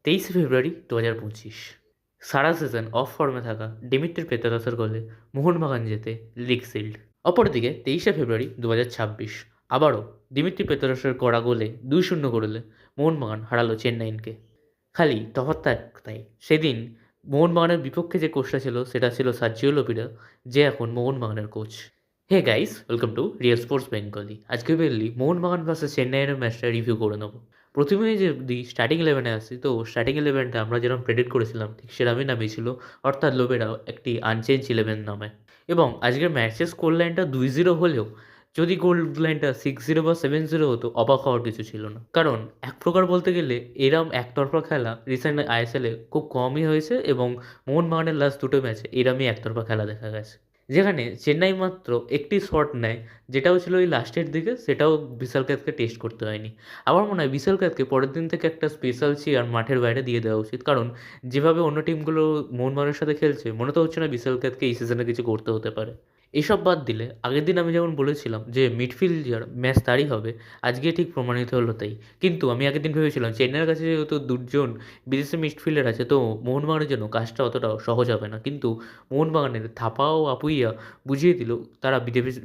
23 February 2025 Sara season of ফর্মে থাকা Dmitri পেত্রাতসের গোলে মোহনবাগান জেতে লিগ সিল্ড। অপরদিকে 23 ফেব্রুয়ারি 2026 আবারও দিমিত্রি পেত্রাতসের করা গোলে 2-0 করলে মোহনবাগান হারালো চেন্নাইনকে। খালি তফাৎটা একটাই, সেদিন মোহনবাগানের বিপক্ষে যে কোচটা ছিল সেটা ছিল সার্জিও লোপিরা, যে এখন মোহনবাগানের coach. Hey guys, welcome to real sports Bengali. আজকে বেরলি মোহনবাগান ভার্সেস চেন্নাইয়ের ম্যাচটা রিভিউ করে নেবো। প্রথমে যদি স্টার্টিং ইলেভেনে আসি, তো স্টার্টিং ইলেভেনটা আমরা যেরকম প্রেডিক্ট করেছিলাম ঠিক সেরকমই নামিয়েছিল, অর্থাৎ লোবেরা একটি আনচেঞ্জ ইলেভেন নামে। এবং আজকের ম্যাচের স্কোর লাইনটা 2-0 হলেও যদি গোল লাইনটা 6-0 বা 7-0 হতো, অবাক হওয়ার কিছু ছিল না। কারণ এক প্রকার বলতে গেলে এরম একতরফা খেলা রিসেন্ট আইএসএলে খুব কমই হয়েছে, এবং মোহনবাগানের লাস্ট দুটো ম্যাচে এরমই একতরফা খেলা দেখা গেছে, যেখানে চেন্নাই মাত্র একটি শট নেয়, যেটাও ছিল ওই লাস্টের দিকে, সেটাও বিশালকাতকে টেস্ট করতে হয়নি। আমার মনে হয় বিশালকাতকে পরের দিন থেকে একটা স্পেশাল চেয়ার মাঠের বাইরে দিয়ে দেওয়া উচিত, কারণ যেভাবে অন্য টিমগুলো মোহনবাগানের সাথে খেলছে, মনে তো হচ্ছে না বিশালকাতকে এই সিজনে কিছু করতে হতে পারে। এসব বাদ দিলে আগের দিন আমি যেমন বলেছিলাম যে মিডফিল্ডার ম্যাচ তারই হবে, আজকে ঠিক প্রমাণিত হলো তাই। কিন্তু আমি আগের দিন ভেবেছিলাম চেন্নাইয়ের কাছে যেহেতু দুজন বিদেশি মিডফিল্ডার আছে, তো মোহনবাগানের জন্য কাজটা অতটাও সহজ হবে না। কিন্তু মোহনবাগানের থাপা ও আপুইয়া বুঝিয়ে দিল তারা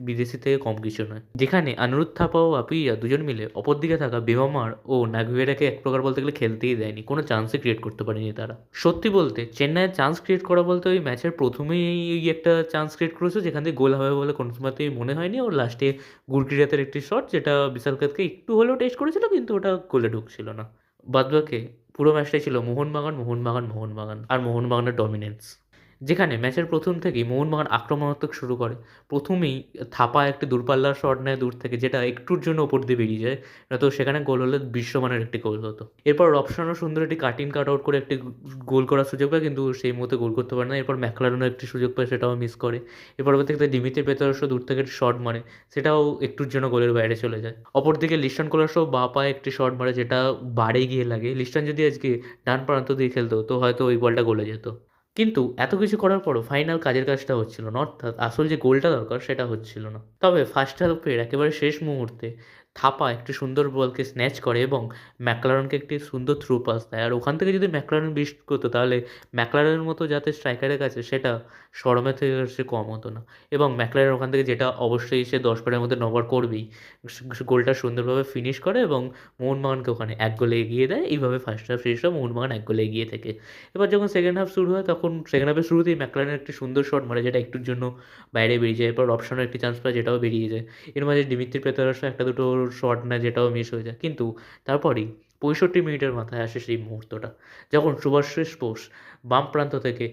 বিদেশি থেকে কম কিছু নয়, যেখানে আনিরুদ্ধ থাপা ও আপুইয়া দুজন মিলে অপরদিকে থাকা বেমামার ও নাগুয়েরাকে এক প্রকার বলতে গেলে খেলতেই দেয়নি, কোনো চান্সই ক্রিয়েট করতে পারেনি তারা। সত্যি বলতে চেন্নাইয়ের চান্স ক্রিয়েট করা বলতে ওই ম্যাচের প্রথমেই ওই একটা চান্স ক্রিয়েট করেছে, যেখান থেকে গোল হবে বলে কোনো সময়তেই মনে হয়নি, ওর লাস্টে গুরকিরাতের একটি শট যেটা বিশালকাতকে একটু হলেও টেস্ট করেছিল, কিন্তু ওটা গোলে ঢুকছিল না। বাদবাকি পুরো ম্যাচটাই ছিল মোহনবাগান মোহনবাগান মোহনবাগান আর মোহনবাগানের ডমিনেন্স, যেখানে ম্যাচের প্রথম থেকেই মোহনবাগান আক্রমণাত্মক শুরু করে। প্রথমেই থাপা একটি দূরপাল্লার শট নেয় দূর থেকে, যেটা একটুর জন্য ওপর দিয়ে বেরিয়ে যায়, তো সেখানে গোল হলে বিশ্বমানের একটি গোল হতো। এরপর রবসানও সুন্দর একটি কাটিং কাট আউট করে একটি গোল করার সুযোগ পায়, কিন্তু সেই মুহূর্তে গোল করতে পারে না। এরপর ম্যাকলারেনও একটি সুযোগ পায়, সেটাও মিস করে। এর পরবর্তীতে দিমিত্রি পেত্রাতসও দূর থেকে একটি শট মারে, সেটাও একটুর জন্য গোলের বাইরে চলে যায়। অপরদিকে লিস্টন কোলারসও বাঁ পায়ে একটি শট মারে, যেটা বাড়ে গিয়ে লাগে। লিস্টন যদি আজকে ডান প্রান্ত দিয়ে খেলতো, তো হয়তো ওই বলটা গোলে যেত। কিন্তু এত কিছু করার পরও ফাইনাল কাজের কাজটা হচ্ছিল না, অর্থাৎ আসল যে গোলটা দরকার সেটা হচ্ছিল না। তবে ফার্স্ট হাফের একেবারে শেষ মুহূর্তে থাপা একটি সুন্দর বলকে স্ন্যাচ করে এবং ম্যাকলারনকে একটি সুন্দর থ্রু পাস দেয়। আর ওখান থেকে যদি ম্যাকলারন বিস্ট করতো, তাহলে ম্যাকলারনের মতো যাতে স্ট্রাইকারের কাছে সেটা শরমের থেকে সে কম হতো না। এবং ম্যাকলারেন ওখান থেকে যেটা অবশ্যই সে 10 বারের মধ্যে 9 বার করবেই, গোলটা সুন্দরভাবে ফিনিশ করে এবং মোহনবাগানকে ওখানে 1 গোলে এগিয়ে দেয়। এইভাবে ফার্স্ট হাফ শেষ হয়, মোহনবাগান 1 গোলে এগিয়ে থেকে। এবার যখন সেকেন্ড হাফ শুরু হয়, তখন সেকেন্ড হাফের শুরুতেই ম্যাকলারেন একটি সুন্দর শট মারে, যেটা একটুর জন্য বাইরে বেরিয়ে যায়। এরপর অপশনও একটি চান্স পায়, যেটাও বেরিয়ে যায়। এর মাঝে দিমিত্রি পেত্রাতসও একটা দুটো শট নেয়, যেটাও মিস হয়ে যায়। কিন্তু তারপরেই 65 মিনিটের মাথায় আসে সেই মুহূর্তটা, যখন শুভাশিস বোস বাম প্রান্ত থেকে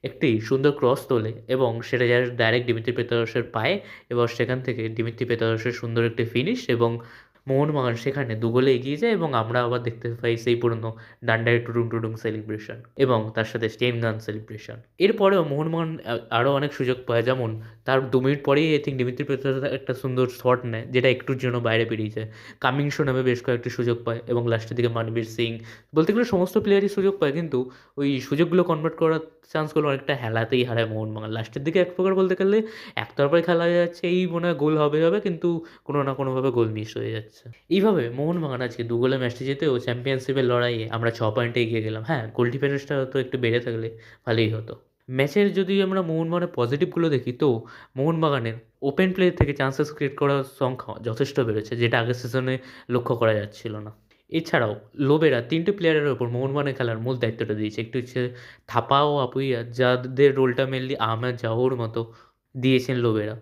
একটি সুন্দর ক্রস তোলে এবং সেটা যায় ডাইরেক্ট দিমিত্রি পেত্রাতসের পায়ে, এবং সেখান থেকে দিমিত্রি পেত্রাতসের সুন্দর একটি ফিনিশ, এবং মোহনবাগান সেখানে 2 গোলে এগিয়ে যায়। এবং আমরা আবার দেখতে পাই সেই পুরনো ডান্ডায় টুডুং টুডুং সেলিব্রেশন, এবং তার সাথে স্টেন গান সেলিব্রেশন। এরপরেও মোহনবাগান আরও অনেক সুযোগ পায়, যেমন তার 2 মিনিট পরেই আই থিঙ্ক দিমিত্রি পেত্রাতস একটা সুন্দর শট নেয়, যেটা একটুর জন্য বাইরে বেরিয়ে যায়। কামিংসো নামে বেশ কয়েকটি সুযোগ পায়, এবং লাস্টের দিকে মানবীর সিং, বলতে গেলে সমস্ত প্লেয়ারই সুযোগ পায়, কিন্তু ওই সুযোগগুলো কনভার্ট করার চান্সগুলো অনেকটা হেলাতেই হারায় মোহনবাগান। লাস্টের দিকে এক প্রকার বলতে গেলে একতরফায় খেলা হয়ে যাচ্ছে, এই মনে হয় গোল হবে হবে, কিন্তু কোনো না কোনোভাবে গোল মিস হয়ে যাচ্ছে। এইভাবে মোহনবাগান আজকে 2 গোলে ম্যাচটি জিতেও চ্যাম্পিয়নশিপের লড়াইয়ে আমরা 6 পয়েন্টে এগিয়ে গেলাম। হ্যাঁ, গোল ডিফারেন্সটা হয়তো একটু বেড়ে থাকলে ভালোই হতো। ম্যাচের যদি আমরা মোহনবাগানের পজিটিভগুলো দেখি, তো মোহনবাগানের ওপেন প্লে থেকে চান্সেস ক্রিয়েট করার সংখ্যা যথেষ্ট বেড়েছে, যেটা আগের সিজনে লক্ষ্য করা যাচ্ছিল না। এছাড়াও লোবেরা 3টে প্লেয়ারের ওপর মোহনবাগানের খেলার মূল দায়িত্বটা দিয়েছে। একটি হচ্ছে থাপা ও আপুইয়া, যাদের রোলটা মেনলি আহমেদ জাহোর মতো দিয়েছেন লোবেরা।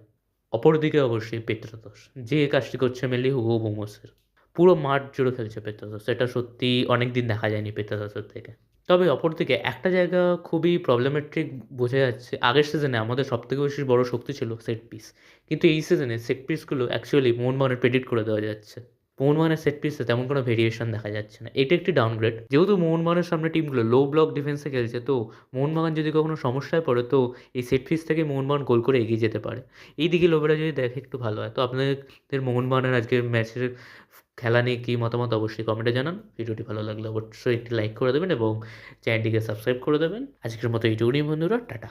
অপরদিকে অবশ্যই পেত্রাতস, যে কাজটি করছে মেনলি হুগো বোমসের। পুরো মাঠ জুড়ে খেলছে পেত্রাতস, এটা সত্যি অনেক দিন দেখা যায়নি পেত্রাতসের থেকে। তবে অপরদিকে একটা জায়গা খুবই প্রবলেমেটিক বোঝা যাচ্ছে, আগের সিজনে আমাদের সবথেকে বেশি বড় শক্তি ছিল সেট পিস, কিন্তু এই সিজনে সেট পিসগুলো অ্যাকচুয়ালি মোহনবাগানের প্রেডিক্ট করে দেওয়া যাচ্ছে। মোহনবাগানের সেট পিসে তেমন কোনো ভেরিয়েশন দেখা যাচ্ছে না, এটা একটি ডাউনগ্রেড। যেহেতু মোহনবাগানের সামনে টিমগুলো লো ব্লক ডিফেন্সে খেলছে, তো মোহনবাগান যদি কখনো সমস্যায় পড়ে, তো এই সেট পিস থেকে মোহনবাগান গোল করে এগিয়ে যেতে পারে। এই দিকে লোবেরা যদি দেখে একটু ভালো হয়। তো আপনাদের মোহনবাগানের আজকের ম্যাচের খেলা নিয়ে কী মতামত অবশ্যই কমেন্টে জানান। ভিডিওটি ভালো লাগলে অবশ্যই একটি লাইক করে দেবেন এবং চ্যানেলটিকে সাবস্ক্রাইব করে দেবেন। আজকের মতো এইটুকুনি বন্ধুরা, টাটা।